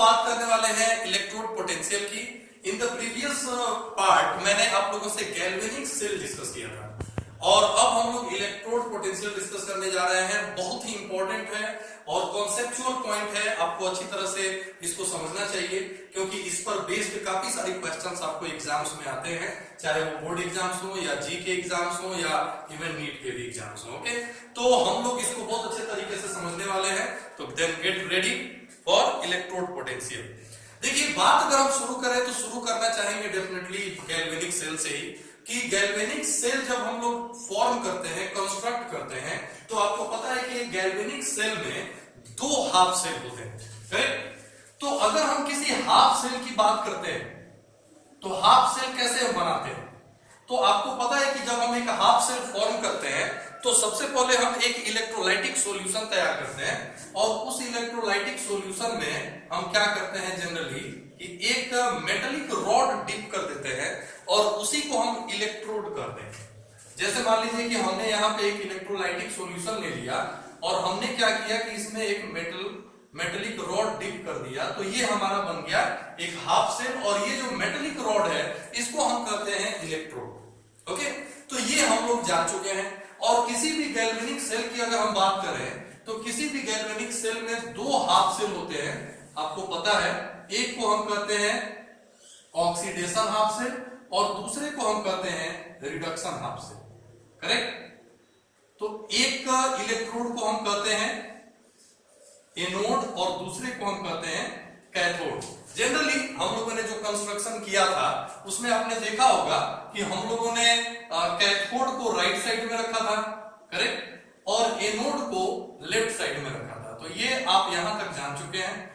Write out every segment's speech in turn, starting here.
बात करने वाले हैं इलेक्ट्रोड पोटेंशियल की। इन द प्रीवियस पार्ट मैंने आप लोगों से गैल्वेनिक सेल डिस्कस किया था और अब हम लोग इलेक्ट्रोड पोटेंशियल डिस्कस करने जा रहे हैं। बहुत ही इंपॉर्टेंट है और कॉन्सेप्चुअल पॉइंट है, आपको अच्छी तरह से इसको समझना चाहिए क्योंकि इस पर बेस्ड काफी सारी क्वेश्चंस आपको एग्जाम्स में आते हैं, चाहे वो बोर्ड एग्जाम्स हो या जी के एग्जाम्स हो या इवन नीट के भी एग्जाम्स हो। ओके, तो हम लोग इसको बहुत अच्छे तरीके से समझने वाले हैं, तो then get ready for electrode potential. देखिए, बात अगर हम शुरू करें तो शुरू करना चाहेंगे डेफिनेटली गैल्वेनिक सेल से ही, कि गैल्वेनिक सेल जब हम लोग फॉर्म करते हैं, कंस्ट्रक्ट करते हैं, तो आपको पता है कि गैल्वेनिक सेल में दो हाफ सेल होते हैं, करेक्ट? तो अगर हम किसी हाफ सेल की बात करते हैं तो हाफ सेल कैसे हम बनाते हैं? तो आपको पता है कि जब हम एक हाफ सेल फॉर्म करते हैं तो सबसे पहले हम एक इलेक्ट्रोलाइटिक सॉल्यूशन तैयार करते हैं और उस इलेक्ट्रोलाइटिक सॉल्यूशन में हम क्या करते हैं जनरली कि एक मेटालिक रॉड डिप कर देते हैं और उसी को हम इलेक्ट्रोड करते हैं। जैसे मान लीजिए कि हमने यहाँ पे एक इलेक्ट्रोलाइटिक सॉल्यूशन ले लिया और हमने क्या किया कि इसमें एक मेटालिक रॉड डिप कर दिया, तो ये हमारा बन गया एक हाफ सेल और ये जो मेटालिक रॉड है इसको हम कहते हैं इलेक्ट्रोड। ओके, तो ये हम लोग जान चुके हैं। और किसी भी गैल्वेनिक सेल की अगर हम बात करें तो किसी भी गैल्वेनिक सेल में दो हाफ सेल होते हैं, आपको पता है। एक को हम कहते हैं ऑक्सीडेशन हाफ सेल और दूसरे को हम कहते हैं रिडक्शन हाफ सेल, करेक्ट? तो एक इलेक्ट्रोड को हम कहते हैं एनोड और दूसरे को हम कहते हैं कैथोड। जनरली हम लोगों ने जो कंस्ट्रक्शन किया था उसमें आपने देखा होगा कि हम लोगों ने कैथोड को राइट साइड में रखा था, करेक्ट? और एनोड को लेफ्ट साइड में रखा था। तो ये आप यहां तक जान चुके हैं।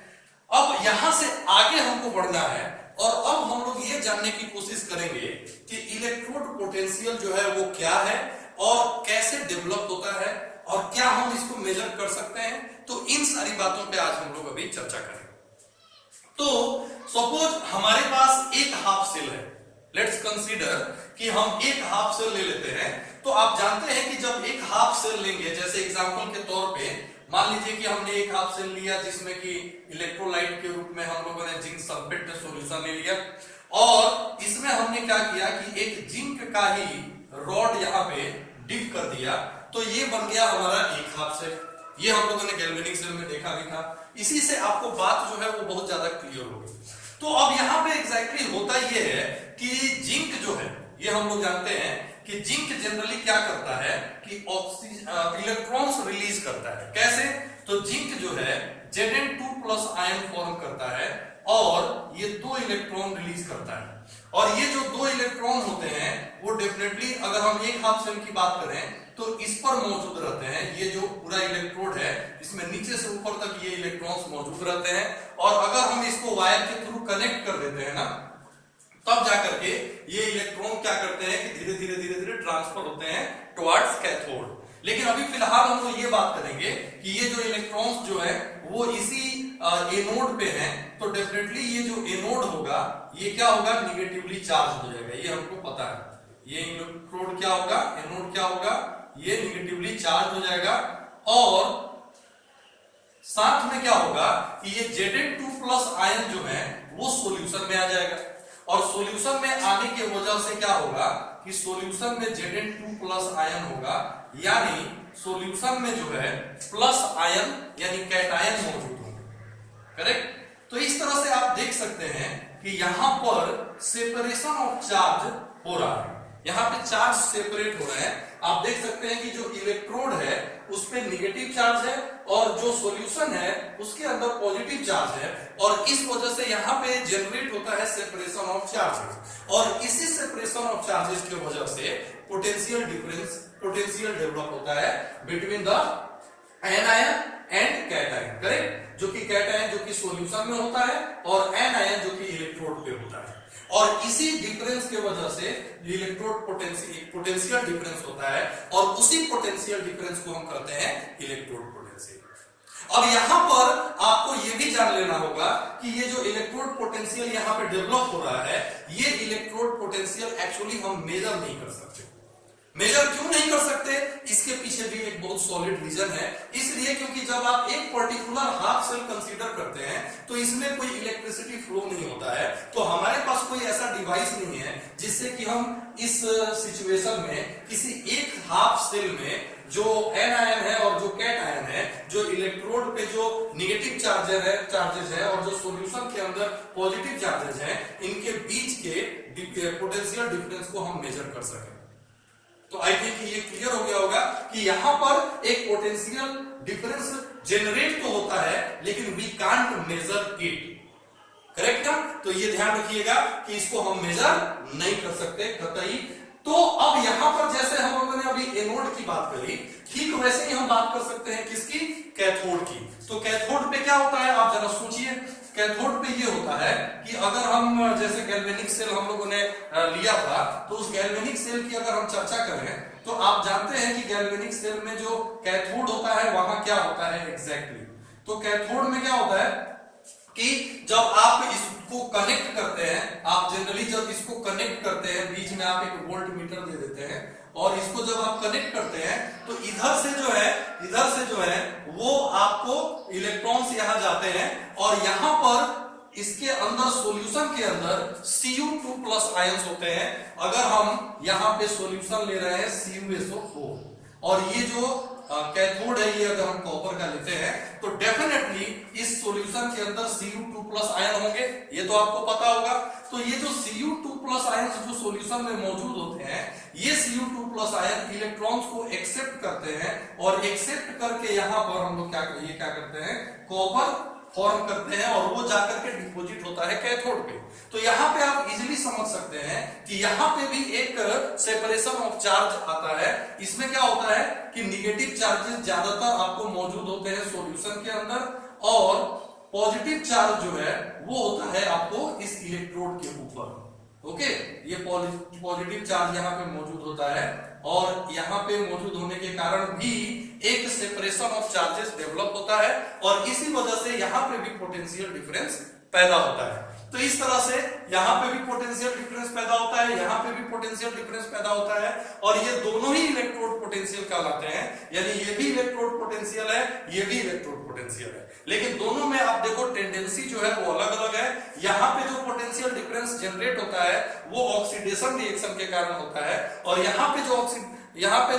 अब यहां से आगे हमको बढ़ना है और अब हम लोग ये जानने की कोशिश करेंगे कि इलेक्ट्रोड पोटेंशियल जो है वो क्या है और कैसे डेवलप होता है और क्या हम इसको मेजर कर सकते हैं। तो इन सारी बातों पे आज हम लोग अभी चर्चा करेंगे। तो सपोज हमारे पास एक हाफ सेल है, लेट्स कंसीडर कि हम एक हाफ सेल ले लेते हैं। तो आप जानते हैं कि जब एक हाफ सेल लेंगे, जैसे एग्जांपल के तौर पे मान लीजिए कि हमने एक हाफ सेल लिया जिसमें कि इलेक्ट्रोलाइट के रूप में हम लोगों ने जिंक सल्फेट सॉल्यूशन ले लिया और इसमें हमने क्या किया कि एक जिंक का ही रॉड यहाँ पे डिप कर दिया, तो ये बन गया हमारा एक हाफ सेल। ये हम लोगों ने गैल्वेनिक सेल में देखा भी था। इसी से आपको बात जो है वो बहुत ज्यादा क्लियर होगी। तो अब यहाँ पे एग्जैक्टली होता ये है कि जिंक जो है, ये हम लोग जानते हैं कि जिंक जनरली क्या करता है कि इलेक्ट्रॉन्स रिलीज करता है। कैसे? तो जिंक जो है Zn2+ आयन फॉर्म करता है और ये दो इलेक्ट्रॉन रिलीज करता है। और ये जो दो इलेक्ट्रॉन होते हैं वो डेफिनेटली अगर हम एक हाफ सेल की बात करें तो इस पर मौजूद रहते हैं। ये जो पूरा इलेक्ट्रोड है इसमें नीचे से ऊपर तक ये इलेक्ट्रॉन्स मौजूद रहते हैं और अगर हम इसको वायर के थ्रू कनेक्ट कर देते हैं ना, तब जाकर के ये इलेक्ट्रॉन क्या करते हैं कि धीरे धीरे धीरे धीरे ट्रांसफर होते हैं टुवर्ड्स कैथोड। लेकिन अभी फिलहाल हम लोग ये बात करेंगे कि ये जो इलेक्ट्रॉन्स जो है वो इसी एनोड पे हैं, तो डेफिनेटली ये जो एनोड होगा ये क्या होगा, निगेटिवली चार्ज हो जाएगा। ये हमको पता है। ये इलेक्ट्रोड क्या होगा, एनोड क्या होगा, ये निगेटिवली चार्ज हो जाएगा और साथ में क्या होगा कि ये Zn2+ आयन जो है वो सॉल्यूशन में आ जाएगा और सॉल्यूशन में आने की वजह से क्या होगा कि सॉल्यूशन में Zn2+ आयन होगा, यानी सॉल्यूशन में जो है प्लस आयन यानी कैटायन मौजूद होंगे, करेक्ट? तो इस तरह से आप देख सकते हैं कि यहां पर सेपरेशन ऑफ चार्ज हो रहा है। यहां पे चार्ज सेपरेट हो रहा है। आप देख सकते हैं कि जो इलेक्ट्रोड है उस पे निगेटिव चार्ज है और जो सॉल्यूशन है उसके अंदर पॉजिटिव चार्ज है और इस वजह से यहाँ पे जनरेट होता है सेपरेशन ऑफ चार्जेस और इसी सेपरेशन ऑफ चार्जेस की वजह से पोटेंशियल डेवलप होता है between the anion and cation, correct? जो कि कैटायन जो कि सॉल्यूशन में होता है और एनायन जो कि इलेक्ट्रोड पे होता है और इसी डिफरेंस के वजह से इलेक्ट्रोड पोटेंशियल डिफरेंस होता है और उसी पोटेंशियल डिफरेंस को हम कहते हैं इलेक्ट्रोड पोटेंशियल। अब यहां पर आपको यह भी जान लेना होगा कि ये जो इलेक्ट्रोड पोटेंशियल यहां पे डेवलप हो रहा है, ये इलेक्ट्रोड पोटेंशियल एक्चुअली हम मेजर नहीं कर सकते। मेजर क्यों नहीं कर सकते, इसके पीछे भी एक बहुत सॉलिड रीजन है। इसलिए क्योंकि जब आप एक पर्टिकुलर हाफ सेल कंसीडर करते हैं तो इसमें कोई इलेक्ट्रिसिटी फ्लो नहीं होता है, तो हमारे पास कोई ऐसा डिवाइस नहीं है जिससे कि हम इस सिचुएशन में किसी एक हाफ सेल में जो एन आयन है और जो कैट आयन है, जो इलेक्ट्रोड पे जो निगेटिव चार्जेस है और जो सॉल्यूशन के अंदर पॉजिटिव चार्जेस हैं, इनके बीच के पोटेंशियल डिफरेंस को हम मेजर कर सकें। तो आई थिंक ये क्लियर हो गया होगा कि यहां पर एक पोटेंशियल डिफरेंस जनरेट तो होता है लेकिन we can't measure it, correct ना? तो ये ध्यान रखिएगा कि इसको हम मेजर नहीं कर सकते कतई। तो अब यहां पर जैसे हम लोगों ने अभी एनोड की बात करी, ठीक वैसे ही हम बात कर सकते हैं किसकी, कैथोड की। तो कैथोड पे क्या होता है आप जरा सोचिए। कैथोड पे ये होता है कि अगर हम जैसे गैल्वेनिक सेल हम लोगों ने लिया था, तो उस गैल्वेनिक सेल की अगर हम चर्चा करें तो आप जानते हैं कि गैल्वेनिक सेल में जो कैथोड होता है वहां क्या होता है एग्जैक्टली। तो कैथोड में क्या होता है कि जब आप इसको कनेक्ट करते हैं, आप जनरली जब इसको कनेक्ट करते हैं, बीच में आप एक वोल्ट मीटर दे देते हैं और इसको जब आप कनेक्ट करते हैं तो इधर से जो है वो आपको इलेक्ट्रॉन्स यहां जाते हैं और यहां पर इसके अंदर सॉल्यूशन के अंदर Cu2+ आयंस होते हैं। अगर हम यहां पे सॉल्यूशन ले रहे हैं CuSO4 और ये जो कैथोड है ये अगर हम कॉपर का लेते हैं तो डेफिनेटली इस सॉल्यूशन के अंदर Cu2+ आयन होंगे, ये तो आपको पता होगा। तो ये जो Cu2+ आयन जो सॉल्यूशन में मौजूद होते हैं, ये Cu2+ आयन इलेक्ट्रॉन्स को एक्सेप्ट करते हैं और एक्सेप्ट करके यहां पर हम लोग क्या करते हैं, कॉपर फॉर्म करते हैं और वो जाकर के डिपॉजिट होता है कैथोड पे। तो यहाँ पे आप इजीली समझ सकते हैं कि यहाँ पे भी एक सेपरेशन ऑफ चार्ज आता है। इसमें क्या होता है कि निगेटिव चार्जेस ज्यादातर आपको मौजूद होते हैं सॉल्यूशन के अंदर और पॉजिटिव चार्ज जो है वो होता है आपको इस इलेक्ट्रोड के ऊपर। ओके, ये पॉजिटिव चार्ज यहाँ पे मौजूद होता है और यहाँ पे मौजूद होने के कारण भी एक सेपरेशन ऑफ चार्जेस डेवलप होता है और इसी वजह से यहाँ पे भी पोटेंशियल डिफरेंस पैदा होता है। तो इस तरह से यहाँ पे भी पोटेंशियल डिफरेंस पैदा होता है, यहाँ पे भी पोटेंशियल डिफरेंस पैदा होता है और ये दोनों ही इलेक्ट्रोड पोटेंशियल कहलाते हैं। यानी ये भी इलेक्ट्रोड पोटेंशियल है, ये भी इलेक्ट्रोड पोटेंशियल है, लेकिन दोनों में आप देखो टेंडेंसी जो है वो अलग अलग है। यहाँ पे जो पोटेंशियल डिफरेंस जनरेट होता है वो ऑक्सीडेशन रिएक्शन के कारण होता है और यहाँ पे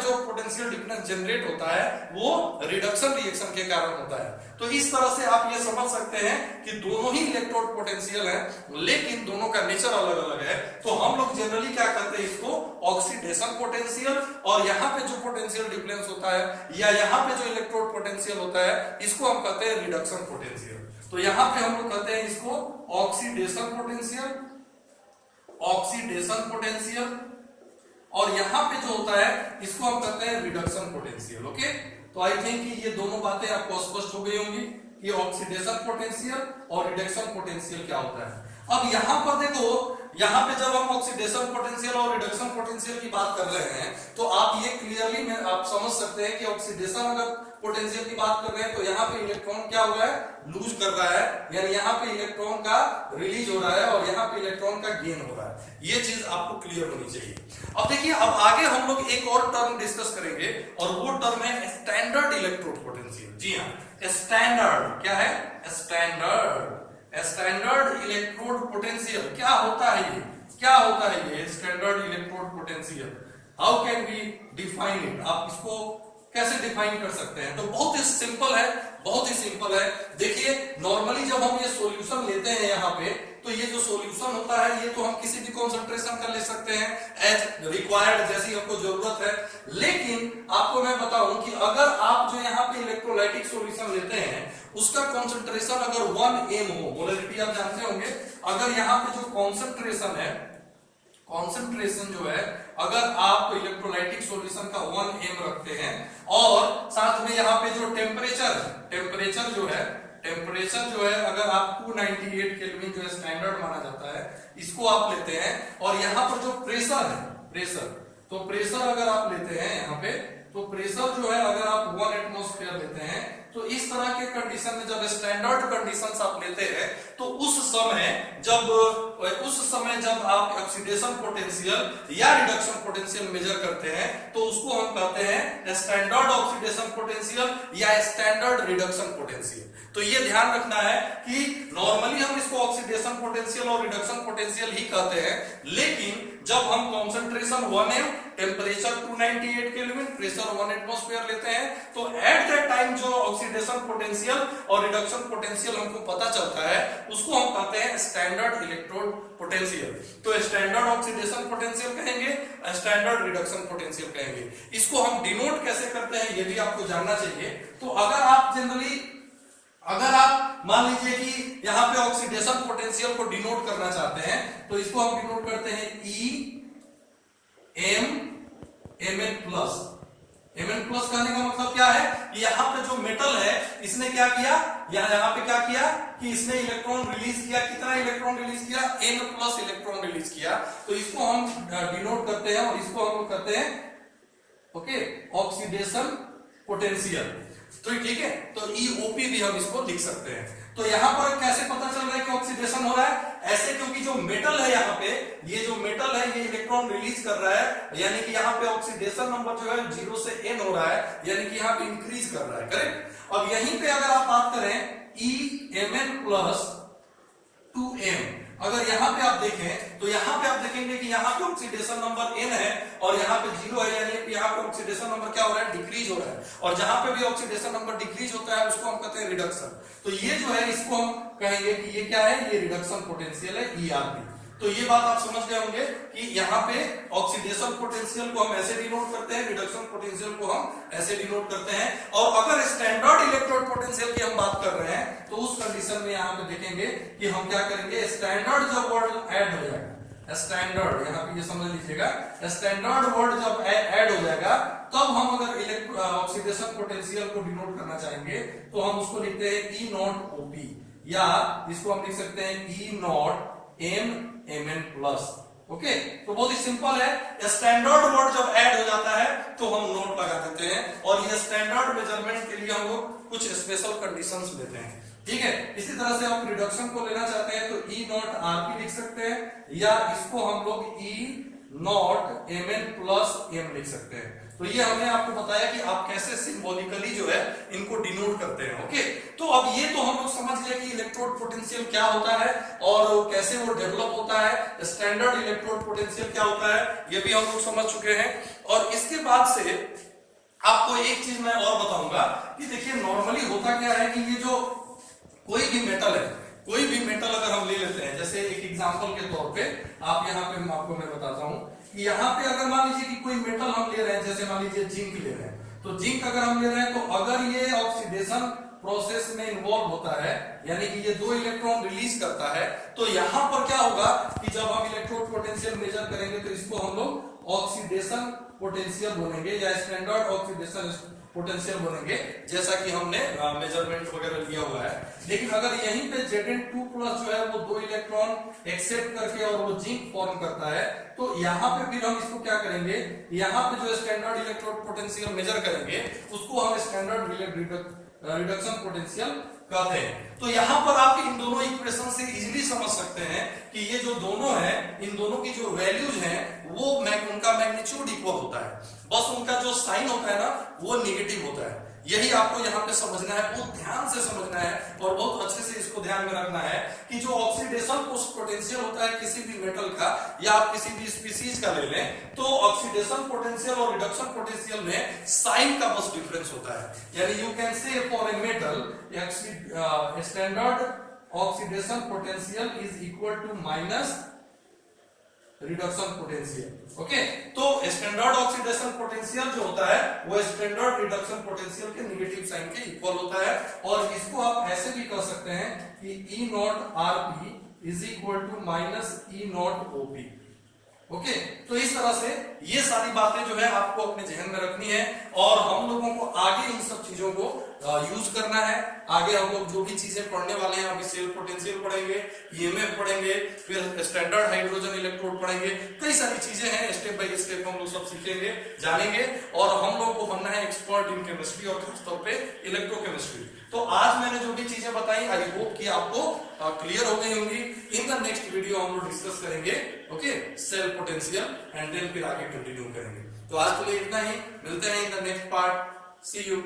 जो पोटेंशियल डिफरेंस जनरेट होता है वो रिडक्शन रिएक्शन के कारण होता है। तो इस तरह से आप ये समझ सकते हैं कि दोनों ही इलेक्ट्रोड पोटेंशियल हैं लेकिन दोनों का नेचर अलग अलग है। तो हम लोग जनरली क्या करते हैं, इसको ऑक्सीडेशन पोटेंशियल और यहाँ पे जो पोटेंशियल डिफरेंस होता है या यहाँ पे जो इलेक्ट्रोड पोटेंशियल होता है इसको हम कहते हैं रिडक्शन पोटेंशियल। तो यहाँ पे हम लोग कहते हैं इसको ऑक्सीडेशन पोटेंशियल और यहाँ पे जो होता है इसको हम कहते हैं रिडक्शन पोटेंशियल। ओके, तो आई थिंक ये दोनों बातें आपको स्पष्ट हो गई होंगी कि ऑक्सीडेशन पोटेंशियल और रिडक्शन पोटेंशियल क्या होता है। अब यहाँ पर देखो, यहाँ पे जब हम ऑक्सीडेशन पोटेंशियल और रिडक्शन पोटेंशियल की बात कर रहे हैं तो आप ये क्लियरली आप समझ सकते हैं कि ऑक्सीडेशन अगर पोटेंशियल की बात कर रहे हैं तो यहाँ पे इलेक्ट्रॉन क्या हो रहा है, लूज कर रहा है, यानी यहाँ पे इलेक्ट्रॉन का रिलीज हो रहा है और यहाँ पे इलेक्ट्रॉन का गेन हो रहा है। ये चीज आपको क्लियर होनी चाहिए। अब देखिए, अब आगे हम लोग एक और टर्म डिस्कस करेंगे और वो टर्म है स्टैंडर्ड इलेक्ट्रोड पोटेंशियल। जी हाँ, स्टैंडर्ड क्या है, स्टैंडर्ड इलेक्ट्रोड पोटेंशियल क्या होता है, ये standard electrode potential, how can we define it, आप इसको कैसे डिफाइन कर सकते हैं। तो बहुत ही सिंपल है। देखिए, नॉर्मली जब हम ये सॉल्यूशन लेते हैं यहाँ पे तो ये जो सॉल्यूशन होता है ये तो हम किसी भी कंसंट्रेशन का ले सकते हैं एज रिक्वायर्ड, जैसी हमको जरूरत है। लेकिन आपको मैं बताऊं कि अगर आप जो यहाँ पे इलेक्ट्रोलाइटिक सॉल्यूशन लेते हैं उसका कंसंट्रेशन अगर 1 m हो, मोलरिटी आप जानते होंगे, अगर यहाँ पे जो कॉन्सेंट्रेशन जो है अगर आप इलेक्ट्रोलाइटिक सॉल्यूशन का 1 m रखते हैं और साथ में यहाँ पे जो टेम्परेचर जो है अगर आप 298 केल्विन जो है स्टैंडर्ड माना जाता है, इसको आप लेते हैं और यहाँ पर जो प्रेशर अगर आप लेते हैं यहाँ पे, तो प्रेशर जो है अगर आप 1 एटमॉस्फेयर लेते हैं तो इस तरह के कंडीशन में जब स्टैंडर्ड कंडीशंस आप लेते हैं तो उस समय जब उस समय जब आप ऑक्सीडेशन पोटेंशियल या रिडक्शन पोटेंशियल मेजर करते हैं तो उसको हम कहते हैं स्टैंडर्ड ऑक्सीडेशन पोटेंशियल या स्टैंडर्ड रिडक्शन पोटेंशियल। तो ये ध्यान रखना है कि नॉर्मली हम इसको ऑक्सीडेशन पोटेंशियल और रिडक्शन पोटेंशियल ही कहते हैं, लेकिन जब हम concentration 1m, temperature 298 kelvin, pressure 1 atmosphere लेते हैं तो एट दैट टाइम जो ऑक्सीडेशन पोटेंशियल और रिडक्शन पोटेंशियल हमको पता चलता है उसको हम कहते हैं स्टैंडर्ड इलेक्ट्रोड पोटेंशियल। तो स्टैंडर्ड ऑक्सीडेशन पोटेंशियल कहेंगे, स्टैंडर्ड रिडक्शन पोटेंशियल कहेंगे। इसको हम डिनोट कैसे करते हैं ये भी आपको जानना चाहिए। तो अगर आप मान लीजिए कि यहाँ पे ऑक्सीडेशन पोटेंशियल को डिनोट करना चाहते हैं तो इसको हम डिनोट करते हैं Mn प्लस। Mn प्लस कहने का मतलब क्या है कि यहाँ पे जो मेटल है इसने क्या किया, यहाँ पे क्या किया कि इसने इलेक्ट्रॉन रिलीज किया। कितना इलेक्ट्रॉन रिलीज किया? N प्लस इलेक्ट्रॉन रिलीज किया। तो इसको हम डिनोट करते हैं और इसको हम कहते हैं ओके ऑक्सीडेशन पोटेंशियल। तो ठीक है, तो EOP भी हम इसको लिख सकते हैं। तो यहां पर कैसे पता चल रहा है कि ऑक्सीडेशन हो रहा है? ऐसे क्योंकि जो मेटल है यहाँ पे, ये जो मेटल है ये इलेक्ट्रॉन रिलीज कर रहा है, यानी कि यहाँ पे ऑक्सीडेशन नंबर जो है 0 से n हो रहा है, यानी कि यहाँ पे इंक्रीज कर रहा है। करेक्ट। अब यहीं पे अगर आप बात करें Emn प्लस 2m, अगर यहाँ पे आप देखें तो यहाँ पे आप देखेंगे कि यहाँ पे ऑक्सीडेशन नंबर n है और यहाँ पे 0 है, यानी कि यहाँ पे ऑक्सीडेशन नंबर क्या हो रहा है? डिक्रीज हो रहा है। और जहां पे भी ऑक्सीडेशन नंबर डिक्रीज होता है उसको हम कहते हैं रिडक्शन। तो ये जो है इसको हम कहेंगे कि ये क्या है? ये रिडक्शन पोटेंशियल है, ERP। तो ये बात आप समझ गए होंगे कि यहाँ पे ऑक्सीडेशन पोटेंशियल को हम ऐसे डिनोट करते हैं, रिडक्शन पोटेंशियल को हम ऐसे डिनोट करते हैं। और अगर स्टैंडर्ड इलेक्ट्रोड पोटेंशियल की हम बात कर रहे हैं तो उस कंडीशन में यहाँ पे देखेंगे कि हम क्या करेंगे, स्टैंडर्ड जब वर्ड ऐड हो जाएगा, स्टैंडर्ड यहाँ पे ये समझ लीजिएगा, स्टैंडर्ड वर्ड जब ऐड हो जाएगा तब हम अगर ऑक्सीडेशन पोटेंशियल को डिनोट करना चाहेंगे तो हम उसको लिखते हैं E नॉट OP, या इसको हम लिख सकते हैं E not Mn plus. Okay, तो बहुत ही सिंपल है। स्टैंडर्ड वर्ड जब ऐड हो जाता है तो हम नोट लगा देते हैं और ये स्टैंडर्ड मेजरमेंट के लिए हम लोग कुछ स्पेशल कंडीशंस लेते हैं। ठीक है, इसी तरह से आप रिडक्शन को लेना चाहते हैं तो E नॉट RP लिख सकते हैं, या इसको हम लोग E not Mn plus M लिख सकते हैं। तो ये हमने आपको बताया कि आप कैसे सिंबॉलिकली जो है इनको डिनोट करते हैं। ओके, तो अब ये तो हम लोग समझ गए कि इलेक्ट्रोड पोटेंशियल क्या होता है और कैसे वो डेवलप होता है, स्टैंडर्ड इलेक्ट्रोड पोटेंशियल क्या होता है ये भी हम लोग समझ चुके हैं। और इसके बाद से आपको एक चीज मैं और बताऊंगा कि देखिए नॉर्मली होता क्या है कि ये जो कोई भी मेटल है, कोई भी मेटल अगर हम ले लेते हैं, जैसे एक एग्जांपल के तौर पे आप यहाँ पे आपको मैं बताता हूँ कि यहाँ पे अगर मान लीजिए कि कोई मेटल हम ले रहे हैं, जैसे मान लीजिए जिंक ले रहे हैं, तो जिंक अगर हम ले रहे हैं तो अगर ये ऑक्सीडेशन प्रोसेस में इन्वॉल्व होता है, यानी कि ये 2 इलेक्ट्रॉन रिलीज करता है, तो यहाँ पर क्या होगा कि जब हम इलेक्ट्रोड पोटेंशियल मेजर करेंगे तो इसको हम लोग ऑक्सीडेशन पोटेंशियल बोलेंगे या स्टैंडर्ड ऑक्सीडेशन पोटेंशियल बनेंगे, जैसा कि हमने मेजरमेंट वगैरह लिया हुआ है। लेकिन अगर यहीं पे Zn2 प्लस जो है वो 2 इलेक्ट्रॉन एक्सेप्ट करके और वो जिंक फॉर्म करता है, तो यहाँ पे फिर हम इसको क्या करेंगे, यहाँ पे जो स्टैंडर्ड इलेक्ट्रोड पोटेंशियल मेजर करेंगे उसको हम स्टैंडर्ड रिडक्शन पोटेंशियल कहते हैं। तो यहाँ पर आप इन दोनों इक्वेशन से इजीली समझ सकते हैं कि ये जो दोनों है, इन दोनों की जो वैल्यूज हैं वो उनका मैग्नीट्यूड इक्वल होता है, बस उनका जो साइन होता है ना वो नेगेटिव होता है। यही आपको यहाँ पे समझना है, बहुत ध्यान से समझना है और बहुत अच्छे से इसको ध्यान में रखना है कि जो ऑक्सीडेशन पोटेंशियल होता है किसी भी मेटल का या आप किसी भी स्पीसीज का ले लें, तो ऑक्सीडेशन पोटेंशियल और रिडक्शन पोटेंशियल में साइन का बस डिफरेंस होता है। यानी you can say for a metal standard oxidation potential is equal to minus reduction potential. Okay, तो स्टैंडर्ड ऑक्सीडेशन पोटेंशियल जो होता है वो स्टैंडर्ड रिडक्शन पोटेंशियल के नेगेटिव साइन के इक्वल होता है। और इसको आप ऐसे भी कह सकते हैं कि E naught RP is equal to minus E naught OP। Okay, तो इस तरह से ये सारी बातें जो है आपको अपने जहन में रखनी है और हम लोगों को आगे इन सब चीजों को यूज करना है। आगे हम लोग जो भी चीजें पढ़ने वाले हैं, अभी सेल पोटेंशियल पढ़ेंगे, ईएमएफ पढ़ेंगे, फिर स्टैंडर्ड हाइड्रोजन इलेक्ट्रोड पढ़ेंगे, कई सारी चीजें हैं, स्टेप बाय स्टेप हम लोग सब सीखेंगे, जानेंगे। और हम लोग को बनना है एक्सपर्ट इन केमिस्ट्री और खासतौर पे इलेक्ट्रोकेमिस्ट्री। तो आज मैंने जो भी चीजें बताई, आई होप कि आपको क्लियर हो गई होंगी। इन द नेक्स्ट वीडियो हम लोग डिस्कस करेंगे okay cell potential and then फिर आगे कंटिन्यू करेंगे। तो आज के लिए इतना ही, मिलते हैं in the next part, see you.